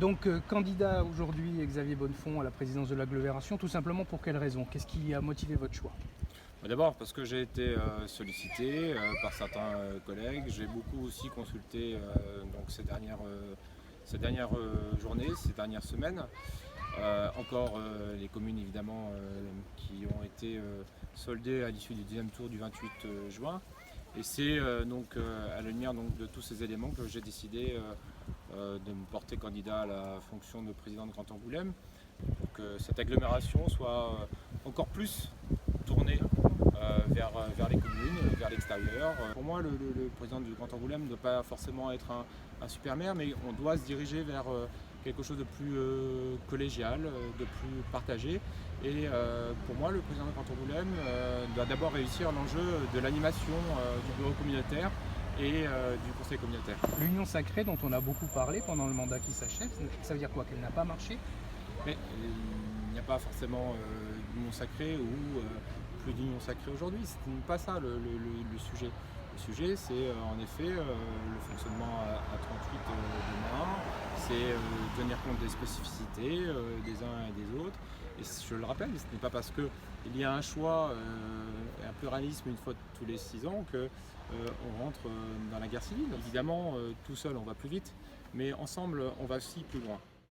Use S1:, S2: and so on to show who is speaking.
S1: Donc candidat aujourd'hui Xavier Bonnefond à la présidence de l'agglomération, tout simplement pour quelle raison? Qu'est-ce qui a motivé votre choix?
S2: D'abord parce que j'ai été sollicité par certains collègues. J'ai beaucoup aussi consulté donc ces dernières journées, ces dernières semaines. Encore les communes évidemment qui ont été soldées à l'issue du deuxième tour du 28 juin. Et c'est donc à la lumière donc, de tous ces éléments que j'ai décidé de me porter candidat à la fonction de président de Grand Angoulême pour que cette agglomération soit encore plus tournée vers les communes, vers l'extérieur. Pour moi, le président du Grand Angoulême ne doit pas forcément être un super maire, mais on doit se diriger vers quelque chose de plus collégial, de plus partagé. Et pour moi, le président du Grand Angoulême doit d'abord réussir l'enjeu de l'animation du bureau communautaire et du conseil communautaire.
S1: L'union sacrée dont on a beaucoup parlé pendant le mandat qui s'achève, ça veut dire quoi? Qu'elle n'a pas marché?
S2: Mais il n'y a pas forcément d'union sacrée ou plus d'union sacrée aujourd'hui. Ce n'est pas ça le sujet. Le sujet, c'est en effet le fonctionnement à 38 demain, c'est tenir compte des spécificités des uns et des autres. Et je le rappelle, ce n'est pas parce qu'il y a un choix et un pluralisme une fois tous les 6 ans qu'on rentre dans la guerre civile. Évidemment, tout seul on va plus vite, mais ensemble on va aussi plus loin.